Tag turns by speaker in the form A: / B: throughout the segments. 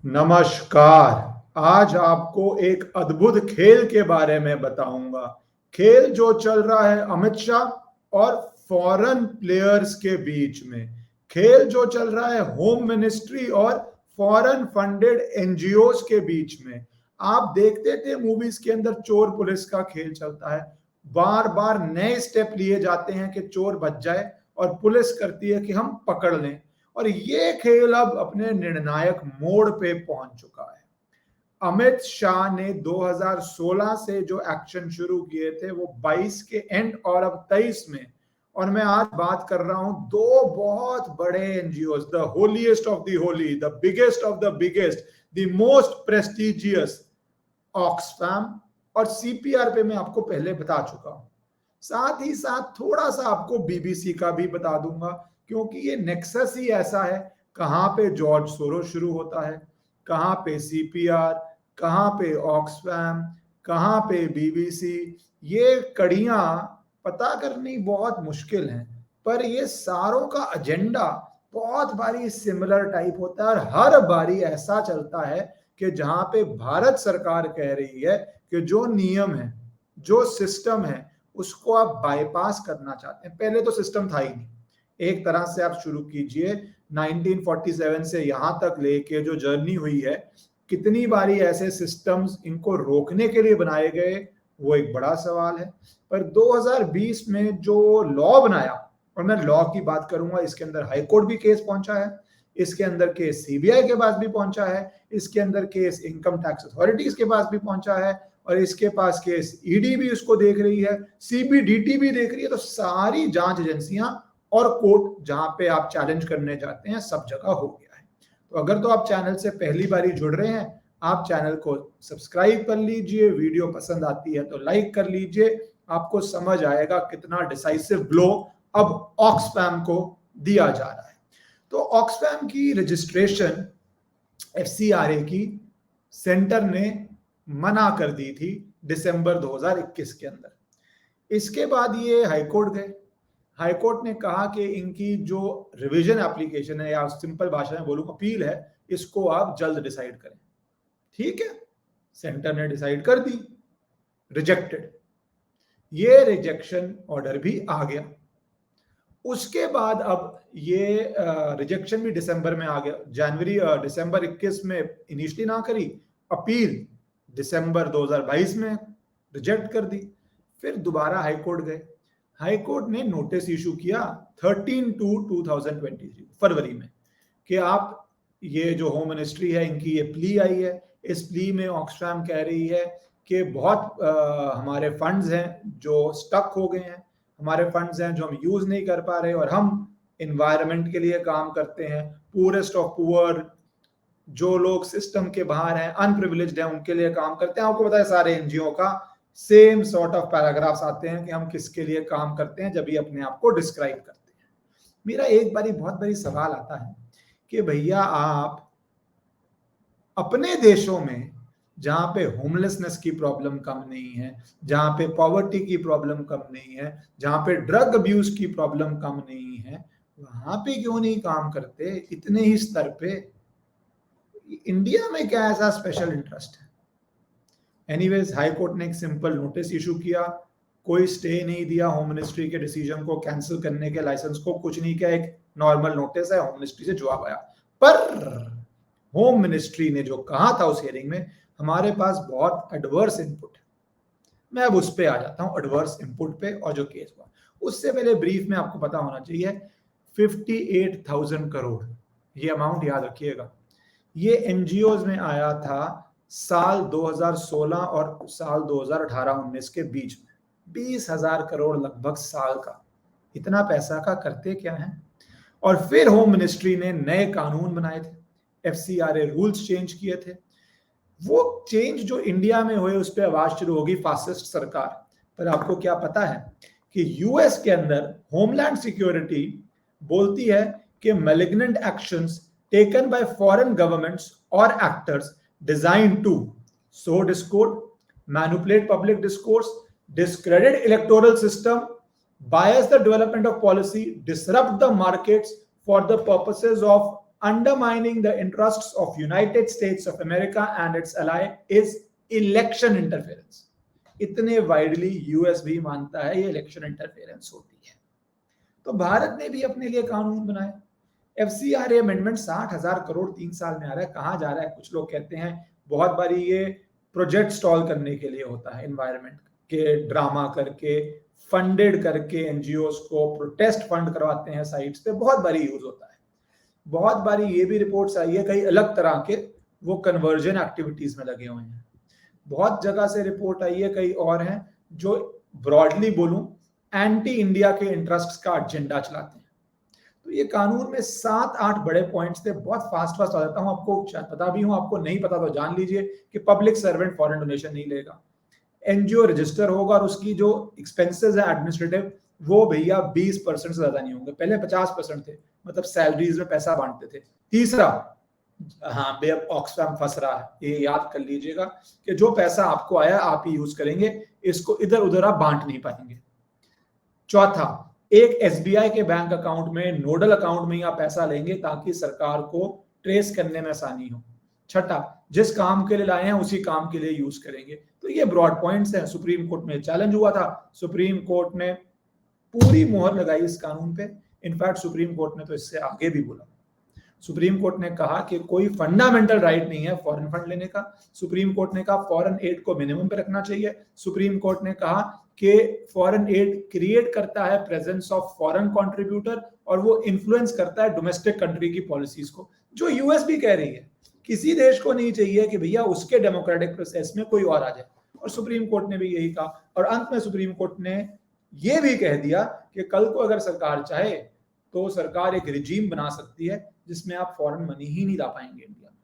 A: नमस्कार। आज आपको एक अद्भुत खेल के बारे में बताऊंगा। खेल जो चल रहा है अमित शाह और फॉरेन प्लेयर्स के बीच में। खेल जो चल रहा है होम मिनिस्ट्री और फॉरेन फंडेड एनजीओज के बीच में। आप देखते थे मूवीज के अंदर चोर पुलिस का खेल चलता है। बार बार नए स्टेप लिए जाते हैं कि चोर बच जाए और पुलिस करती है कि हम पकड़ लें। और ये खेल अब अपने निर्णायक मोड़ पे पहुंच चुका है। अमित शाह ने 2016 से जो एक्शन शुरू किए थे वो 22 के एंड और अब 23 में। और मैं आज बात कर रहा हूं दो बहुत बड़े NGO, the holiest of the Holi, the biggest of the biggest, the most prestigious, Oxfam और सीपीआर पे मैं आपको पहले बता चुका हूं। साथ ही साथ थोड़ा सा आपको बीबीसी का भी बता दूंगा, क्योंकि ये नेक्सस ही ऐसा है। कहां पे जॉर्ज सोरोस शुरू होता है, कहां पे सीपीआर, कहां पे ऑक्सफैम, कहां पे बीबीसी। ये कड़ियां पता करनी बहुत मुश्किल है, पर ये सारों का एजेंडा बहुत बारी सिमिलर टाइप होता है और हर बारी ऐसा चलता है कि जहां पे भारत सरकार कह रही है कि जो नियम है, जो सिस्टम है, उसको आप बाईपास करना चाहते हैं। पहले तो सिस्टम था ही नहीं। एक तरह से आप शुरू कीजिए 1947 से यहां तक लेके जो जर्नी हुई है, कितनी बारी ऐसे सिस्टम्स इनको रोकने के लिए बनाए गए, वो एक बड़ा सवाल है। पर 2020 में जो लॉ बनाया, और मैं लॉ की बात करूंगा, इसके अंदर हाई कोर्ट भी केस पहुंचा है, इसके अंदर केस सीबीआई के पास भी पहुंचा है, इसके अंदर केस इनकम टैक्स अथॉरिटीज के पास भी पहुंचा है, और इसके पास केस ईडी भी उसको देख रही है, सीबीडीटी भी देख रही है। तो सारी जांच एजेंसियां और कोर्ट जहां पे आप चैलेंज करने जाते हैं सब जगह हो गया है। तो अगर तो आप चैनल से पहली बारी जुड़ रहे हैं, आप चैनल को सब्सक्राइब कर लीजिए, वीडियो पसंद आती है तो लाइक कर लीजिए। आपको समझ आएगा कितना डिसाइसिव ब्लो अब ऑक्सफैम को दिया जा रहा है। तो ऑक्सफैम की रजिस्ट्रेशन एफसीआरए की सेंटर ने मना कर दी थी दिसंबर 2021 के अंदर। इसके बाद ये हाईकोर्ट गए। हाईकोर्ट ने कहा कि इनकी जो रिवीजन एप्लीकेशन है, या सिंपल भाषा में बोलूं अपील है, इसको आप जल्द डिसाइड करें। ठीक है, सेंटर ने डिसाइड कर दी, रिजेक्टेड। ये रिजेक्शन ऑर्डर भी आ गया। उसके बाद अब ये रिजेक्शन भी दिसंबर में आ गया। दिसंबर 21 में इनिशियली ना करी, अपील दिसंबर 2022 में रिजेक्ट कर दी। फिर दोबारा हाईकोर्ट गए। हाईकोर्ट ने नोटिस इशू किया 13/2/2023 फरवरी में कि आप ये जो होम मिनिस्ट्री है, इनकी ये प्ली आई है। इस प्ली में ऑक्सफैम कह रही है कि बहुत हमारे फंड्स हैं जो स्टक हो गए हैं, हमारे फंड्स हैं जो हम यूज नहीं कर पा रहे, और हम इन्वायरमेंट के लिए काम करते हैं, पूरेस्ट ऑफ पुअर, जो लोग सिस्टम के बाहर हैं, अनप्रिविलेज्ड हैं, उनके लिए काम करते हैं। आपको पता है सारे एनजीओ का सेम सॉर्ट ऑफ पैराग्राफ्स आते हैं कि हम किसके लिए काम करते हैं जब ये अपने आप को डिस्क्राइब करते हैं। मेरा एक बारी बहुत बड़ी सवाल आता है कि भैया आप अपने देशों में, जहां पे होमलेसनेस की प्रॉब्लम कम नहीं है, जहां पे पॉवर्टी की प्रॉब्लम कम नहीं है, जहां पे ड्रग अब्यूज की प्रॉब्लम कम नहीं है, वहां पे क्यों नहीं काम करते इतने ही स्तर पे? इंडिया में क्या ऐसा स्पेशल इंटरेस्ट है? एनीवेज, हाई कोर्ट ने एक सिंपल नोटिस इशू किया, कोई स्टे नहीं दिया होम मिनिस्ट्री के डिसीजन को कैंसिल करने के, लाइसेंस को, कुछ नहीं किया। एक नॉर्मल नोटिस है, होम मिनिस्ट्री से जवाब आया। पर होम मिनिस्ट्री ने जो कहा था उस हियरिंग में, हमारे पास बहुत एडवर्स इनपुट है। मैं अब उस पर आ जाता हूं, एडवर्स इनपुट पे, और जो केस हुआ। उससे पहले ब्रीफ में आपको पता होना चाहिए 58,000 करोड़, ये अमाउंट याद रखिएगा। ये एनजीओज में आया था साल 2016 और साल 2018-19 के बीच में, 20,000 करोड़ लगभग साल का। इतना पैसा का करते क्या है? और फिर होम मिनिस्ट्री ने नए कानून बनाए थे, एफसीआरए रूल्स चेंज किए थे। वो चेंज जो इंडिया में हुए, उस पर आवाज शुरू होगी फासिस्ट सरकार। पर आपको क्या पता है कि यूएस के अंदर होमलैंड सिक्योरिटी बोलती है कि malignant actions taken by foreign governments or actors designed to sow discord, manipulate public discourse, discredit electoral system, bias the development of policy, disrupt the markets for the purposes of undermining the interests of United States of America and its ally is election interference. इतने widely US भी मानता है ये election interference होती है। तो भारत ने भी अपने लिए कानून बनाया। एफसीआरए अमेंडमेंट 60,000 करोड़ 3 साल में आ रहा है, कहां जा रहा है? कुछ लोग कहते हैं बहुत बारी ये प्रोजेक्ट स्टॉल करने के लिए होता है, एनवायरमेंट के ड्रामा करके, फंडेड करके एनजीओस को प्रोटेस्ट फंड करवाते हैं साइट्स पे, बहुत बारी यूज होता है। बहुत बारी ये भी रिपोर्ट्स आई है कई अलग तरह के वो कन्वर्जन एक्टिविटीज में लगे हुए हैं। बहुत जगह से रिपोर्ट आई है, कई और हैं जो ब्रॉडली बोलूं एंटी इंडिया के इंटरेस्ट्स का एजेंडा चलाते हैं। तो ये कानून में 7-8 बड़े पॉइंट्स थे। बहुत फास्ट आ जाता हूं, आपको शायद पता भी हो, आपको नहीं पता तो जान लीजिए कि पब्लिक सर्वेंट फॉरेन डोनेशन नहीं लेगा, एनजीओ रजिस्टर होगा और उसकी जो एक्सपेंसेस है एडमिनिस्ट्रेटिव वो भैया 20% से ज्यादा नहीं होंगे। पहले 50% थे, मतलब सैलरीज में पैसा बांटते थे। तीसरा, हाँ बे ऑक्सफैम फंस रहा है, ये याद कर लीजिएगा कि जो पैसा आपको आया आप ही यूज करेंगे, इसको इधर उधर आप बांट नहीं पाएंगे। चौथा, एक एसबीआई के बैंक अकाउंट में, नोडल अकाउंट में आप पैसा लेंगे ताकि सरकार को ट्रेस करने में आसानी हो। छठा, जिस काम के लिए लाए हैं उसी काम के लिए यूज करेंगे। तो ये ब्रॉड पॉइंट्स हैं। सुप्रीम कोर्ट में चैलेंज हुआ था, सुप्रीम कोर्ट ने पूरी मोहर लगाई इस कानून पे। इनफैक्ट सुप्रीम कोर्ट ने तो इससे आगे भी बोला। सुप्रीम कोर्ट ने कहा कि कोई फंडामेंटल राइट नहीं है फॉरेन फंड लेने का। सुप्रीम कोर्ट ने कहा फॉरेन एड को मिनिमम पे रखना चाहिए। सुप्रीम कोर्ट ने कहा कि फॉरेन एड क्रिएट करता है प्रेजेंस ऑफ फॉरेन कंट्रीब्यूटर और वो इन्फ्लुएंस करता है डोमेस्टिक कंट्री की पॉलिसीज को, जो यूएस भी कह रही है। किसी देश को नहीं चाहिए कि भैया उसके डेमोक्रेटिक प्रोसेस में कोई और आ जाए, और सुप्रीम कोर्ट ने भी यही कहा। और अंत में सुप्रीम कोर्ट ने यह भी कह दिया कि कल को अगर सरकार चाहे तो सरकार एक रिजीम बना सकती है जिसमें आप फॉरेन मनी ही नहीं ला पाएंगे इंडिया में।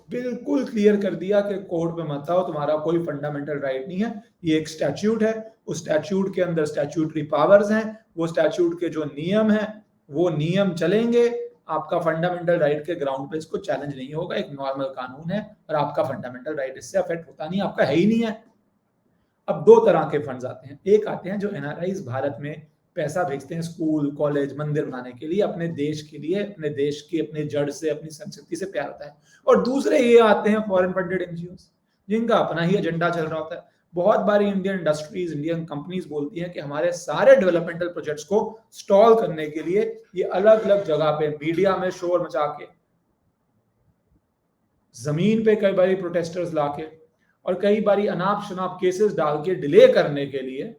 A: बिल्कुल क्लियर कर दिया कि कोर्ट में मत आओ, तुम्हारा कोई फंडामेंटल राइट नहीं है। ये एक स्टैट्यूट है, उस स्टैट्यूट के अंदर स्टैट्यूटरी पावर्स हैं, वो स्टैट्यूट के जो नियम हैं वो नियम चलेंगे। आपका फंडामेंटल राइट के ग्राउंड पे इसको चैलेंज नहीं होगा। एक नॉर्मल कानून है और आपका फंडामेंटल राइट इससे अफेक्ट होता नहीं, आपका है ही नहीं है। अब दो तरह के फंड्स आते हैं। एक आते हैं जो एनआरआईज भारत में पैसा भेजते हैं स्कूल, कॉलेज, मंदिर बनाने के लिए, अपने देश के लिए, अपने देश की अपने जड़ से, अपनी संस्कृति से प्यार होता है। और दूसरे ये आते हैं फॉरेन फंडेड एनजीओस जिनका अपना ही एजेंडा चल रहा होता है। बहुत बारी इंडियन इंडस्ट्रीज, इंडियन कंपनीज बोलती हैं कि हमारे सारे डेवलपमेंटल प्रोजेक्ट्स को स्टॉल करने के लिए ये अलग अलग जगह पे मीडिया में शोर मचा के, जमीन पे कई बारी प्रोटेस्टर्स लाके और कई बारी अनाप शनाप केसेस डाल के डिले करने के लिए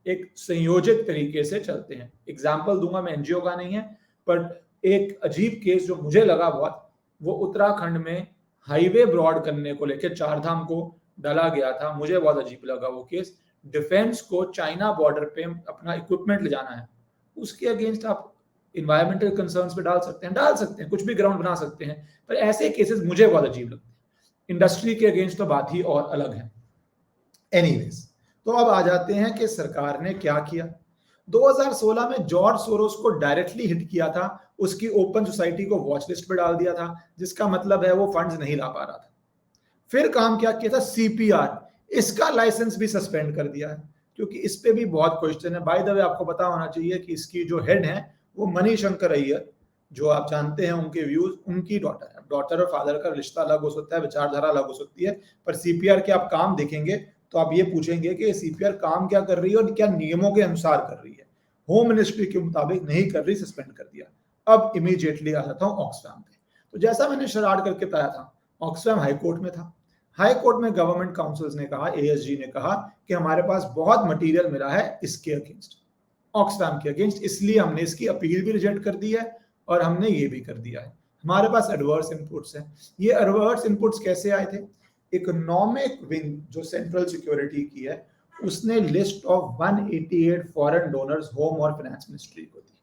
A: एक संयोजित तरीके से चलते हैं। एग्जाम्पल दूंगा, मैं एनजीओ का नहीं है, पर एक अजीब केस जो मुझे लगा बहुत, वो उत्तराखंड में हाईवे ब्रॉड करने को लेकर चारधाम को डाला गया था। मुझे बहुत अजीब लगा वो केस। डिफेंस को चाइना बॉर्डर पे अपना इक्विपमेंट ले जाना है, उसके अगेंस्ट आप इन्वायरमेंटल कंसर्न्स पे डाल सकते हैं, कुछ भी ग्राउंड बना सकते हैं, पर ऐसे केसेस मुझे बहुत अजीब लगते हैं। इंडस्ट्री के अगेंस्ट तो बात ही और अलग है। एनीवेज, तो अब आ जाते हैं कि सरकार ने क्या किया। 2016 में जॉर्ज सोरोस को डायरेक्टली हिट किया था, उसकी ओपन सोसाइटी को वॉच लिस्ट पे डाल दिया था, जिसका मतलब है वो फंड्स नहीं ला पा रहा था। फिर काम क्या किया था, सीपीआर, इसका लाइसेंस भी सस्पेंड कर दिया है, क्योंकि इस पे भी बहुत क्वेश्चन है। बाय द वे, आपको पता होना चाहिए कि इसकी जो हेड है वो मणिशंकर अय्यर, जो आप जानते हैं, उनके व्यूज, उनकी डॉटर है। डॉटर और फादर का रिश्ता अलग हो सकता है, विचारधारा अलग हो सकती है, पर सीपीआर के आप काम देखेंगे तो आप ये पूछेंगे कि सीपीआर काम क्या कर रही है और क्या नियमों के अनुसार कर रही है। होम मिनिस्ट्री के मुताबिक नहीं कर रही, सस्पेंड कर दिया। अब इमीडिएटली आ जाता हूं ऑक्सफैम पे। तो जैसा मैंने शरारत करके बताया था, ऑक्सफैम हाई कोर्ट में था। हाई कोर्ट में गवर्नमेंट काउंसिल्स ने कहा, एएसजी ने कहा कि हमारे पास बहुत मटेरियल मिला है इसके अगेंस्ट, ऑक्सफैम के अगेंस्ट, इसलिए हमने इसकी अपील भी रिजेक्ट कर दी है और हमने ये भी कर दिया है। हमारे पास एडवर्स इनपुट्स हैं। ये एडवर्स इनपुट्स कैसे आए थे? इकोनॉमिक विंग जो सेंट्रल सिक्योरिटी की है, उसने list of 188 foreign donors home और फाइनेंस मिनिस्ट्री को दी।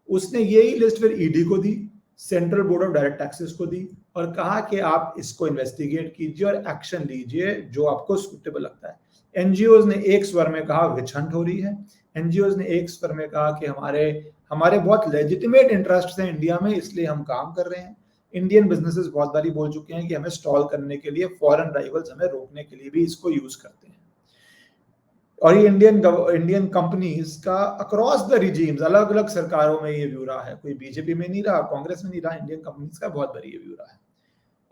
A: उसने यही लिस्ट फिर ईडी को दी, central board of direct taxes को दी और कहा कि आप इसको इन्वेस्टिगेट कीजिए और एक्शन लीजिए जो आपको सूटेबल लगता है। एनजीओज ने एक स्वर में कहा विच हंट हो रही है। एनजीओज ने एक स्वर में कहा कि हमारे बहुत लेजिटिमेट इंटरेस्ट हैं इंडिया में, इसलिए हम काम कर रहे हैं। इंडियन बिजनेसेस बहुत बारी बोल चुके हैं कि हमें स्टॉल करने के लिए, फॉरेन राइवल्स हमें रोकने के लिए भी इसको यूज करते हैं। और ये इंडियन कंपनीज का अक्रॉस द रिजीम्स, अलग अलग सरकारों में ये व्यू रहा है, कोई बीजेपी में नहीं रहा, कांग्रेस में नहीं रहा, इंडियन कंपनीज का बहुत बड़ी ये व्यू रहा है।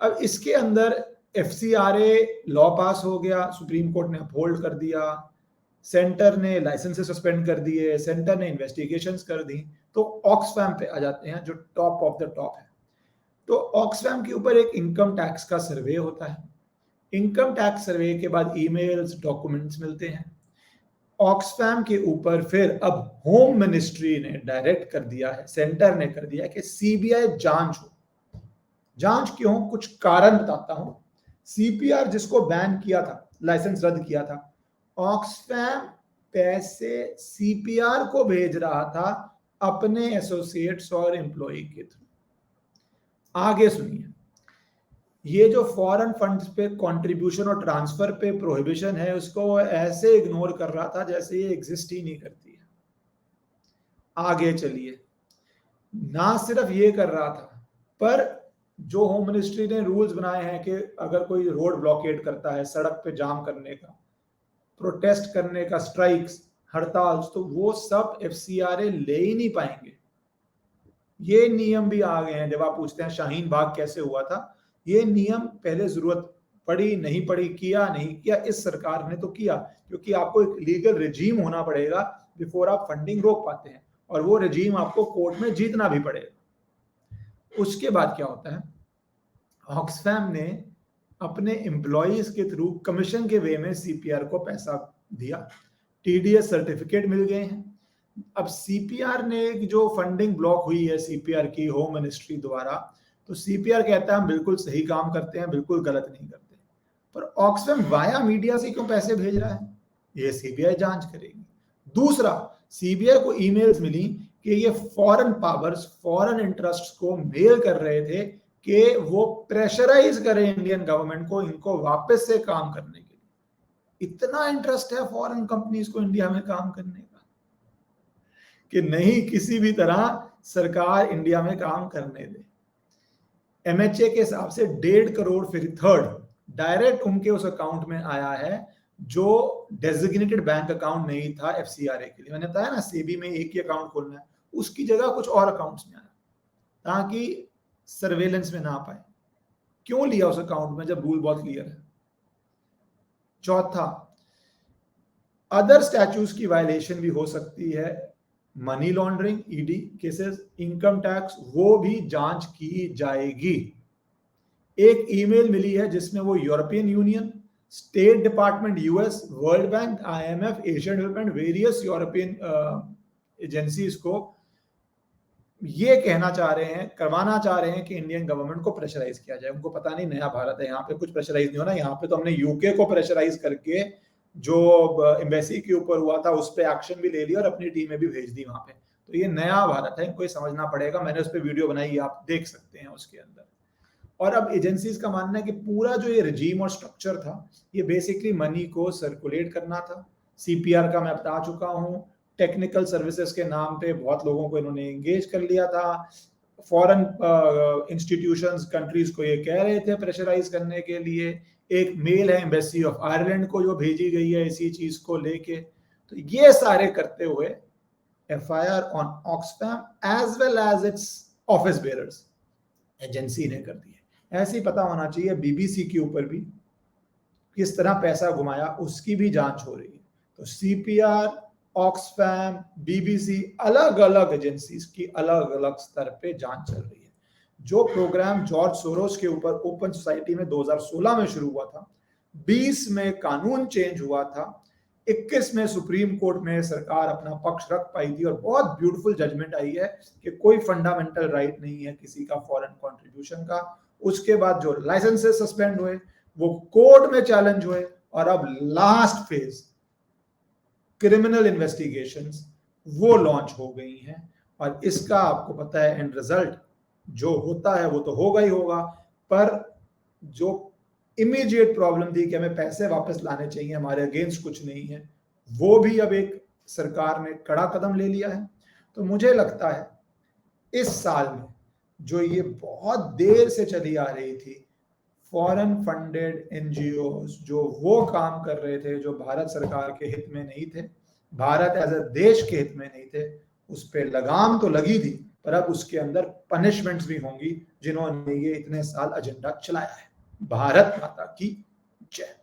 A: अब इसके अंदर एफसीआरए लॉ पास हो गया, सुप्रीम कोर्ट ने अपहोल्ड कर दिया, सेंटर ने लाइसेंसेस सस्पेंड कर दिए, सेंटर ने इन्वेस्टिगेशंस कर दी, तो ऑक्सफैम पे आ जाते हैं जो टॉप ऑफ द टॉप है। तो ऑक्सफैम के ऊपर एक इनकम टैक्स का सर्वे होता है, इनकम टैक्स सर्वे के बाद ईमेल्स, डॉक्यूमेंट्स मिलते हैं। ऑक्सफैम के ऊपर फिर अब होम मिनिस्ट्री ने डायरेक्ट कर दिया है, सेंटर ने कर दिया है कि सीबीआई जांच हो। जांच क्यों, कुछ कारण बताता हूं। सीपीआर जिसको बैन किया था, लाइसेंस रद्द किया था, ऑक्सफैम पैसे सीपीआर को भेज रहा था अपने एसोसिएट्स और एम्प्लॉय के थ्रू। आगे सुनिए, ये जो फॉरेन फंड्स पे कंट्रीब्यूशन और ट्रांसफर पे प्रोहिबिशन है, उसको वो ऐसे इग्नोर कर रहा था जैसे ये एग्जिस्ट ही नहीं करती है। आगे चलिए, ना सिर्फ ये कर रहा था, पर जो होम मिनिस्ट्री ने रूल्स बनाए हैं कि अगर कोई रोड ब्लॉकेड करता है, सड़क पे जाम करने का, प्रोटेस्ट करने का, स्ट्राइक्स, हड़ताल, तो वो सब एफसीआरए ले ही नहीं पाएंगे। ये नियम भी आ गए हैं। जब आप पूछते हैं शाहीन बाग कैसे हुआ था, ये नियम पहले जरूरत पड़ी, नहीं पड़ी, किया नहीं किया, इस सरकार ने तो किया, क्योंकि आपको एक लीगल रिजीम होना पड़ेगा बिफोर आप फंडिंग रोक पाते हैं, और वो रिजीम आपको कोर्ट में जीतना भी पड़ेगा। उसके बाद क्या होता है, ऑक्सफैम ने अपने एम्प्लॉयज के थ्रू कमीशन के वे में सीपीआर को पैसा दिया, टीडीएस सर्टिफिकेट मिल गए हैं। अब सीपीआर ने जो फंडिंग ब्लॉक हुई है सीपीआर की होम मिनिस्ट्री द्वारा, तो सीपीआर कहता है हम बिल्कुल सही काम करते हैं, बिल्कुल गलत नहीं करते, पर ऑक्सफैम वाया मीडिया से क्यों पैसे भेज रहा है, ये सीबीआई जांच करेगी। दूसरा, सीबीआई को ईमेल्स मिली कि ये फॉरेन पावर्स, फॉरेन इंटरेस्ट्स को मेल कर रहे थे कि वो प्रेशराइज करें इंडियन गवर्नमेंट को इनको वापस से काम करने के लिए। इतना इंटरेस्ट है फॉरेन कंपनीज को इंडिया में काम करने का कि नहीं किसी भी तरह सरकार इंडिया में काम करने दे। एमएचए के हिसाब से 1.5 करोड़ फिर थर्ड डायरेक्ट उनके उस अकाउंट में आया है जो डेजिग्नेटेड बैंक अकाउंट नहीं था एफसीआरए के लिए। मैंने बताया ना, सेबी में एक ही अकाउंट खोलना है, उसकी जगह कुछ और अकाउंट्स में आया ताकि सर्वेलेंस में ना पाए। क्यों लिया उस अकाउंट में जब रूल बहुत क्लियर है। चौथा, अदर स्टैट्यूज की वायलेशन भी हो सकती है, money laundering, ED cases, income tax, वो भी जांच की जाएगी। एक ईमेल मिली है जिसमें वो European union, state department US, world bank, IMF, Asian development, various European agencies को ये कहना चाह रहे हैं, करवाना चाह रहे हैं कि इंडियन गवर्नमेंट को प्रेशराइज किया जाए। उनको पता नहीं नया भारत है, यहाँ पे कुछ प्रेशराइज नहीं होना। यहाँ पे तो हमने यूके को प्रेशराइज करके जो एम्बेसी के ऊपर हुआ था उस पर एक्शन भी ले लिया और अपनी टीमें भी भेज दी वहां पे। तो ये नया भारत है, इनको ये समझना पड़ेगा। मैंने उस पर वीडियो बनाई, आप देख सकते हैं उसके अंदर। और अब एजेंसीज का मानना है कि पूरा जो ये रजीम और स्ट्रक्चर था, ये बेसिकली मनी को सर्कुलेट करना था। सीपीआर का मैं बता चुका हूं, टेक्निकल सर्विसेज के नाम पे बहुत लोगों को इन्होंने एंगेज कर लिया था। फॉरेन इंस्टीट्यूशंस, कंट्रीज को ये कह रहे थे प्रेशराइज करने के लिए। एक मेल है एम्बेसी ऑफ आयरलैंड को जो भेजी गई है इसी चीज को लेके। तो ये सारे करते हुए FIR on Oxfam as well as its office bearers agency ने कर दी है। ऐसे ही पता होना चाहिए बीबीसी के ऊपर भी किस तरह पैसा घुमाया, उसकी भी जांच हो रही है। तो सीपीआर, ऑक्सफैम, बीबीसी, अलग अलग एजेंसीज की अलग अलग स्तर पे जांच चल रही है। जो प्रोग्राम जॉर्ज सोरोस के ऊपर ओपन सोसाइटी में 2016 में शुरू हुआ था, 20 में कानून चेंज हुआ था, 21 में सुप्रीम कोर्ट में सरकार अपना पक्ष रख पाई थी और बहुत ब्यूटीफुल जजमेंट आई है कि कोई फंडामेंटल राइट नहीं है किसी का फॉरेन कंट्रीब्यूशन का। उसके बाद जो लाइसेंसेस सस्पेंड हुए वो कोर्ट में चैलेंज हुए, और अब लास्ट फेज क्रिमिनल इन्वेस्टिगेशंस वो लॉन्च हो गई हैं। और इसका आपको पता है एंड रिजल्ट जो होता है वो तो होगा ही होगा, पर जो इमीडिएट प्रॉब्लम थी कि हमें पैसे वापस लाने चाहिए, हमारे अगेंस्ट कुछ नहीं है, वो भी अब एक सरकार ने कड़ा कदम ले लिया है। तो मुझे लगता है इस साल में जो ये बहुत देर से चली आ रही थी फॉरेन फंडेड एनजीओज जो वो काम कर रहे थे जो भारत सरकार के हित में नहीं थे, भारत एज अ देश के हित में नहीं थे, उस पर लगाम तो लगी थी, पर अब उसके अंदर पनिशमेंट्स भी होंगी जिन्होंने ये इतने साल एजेंडा चलाया है। भारत माता की जय।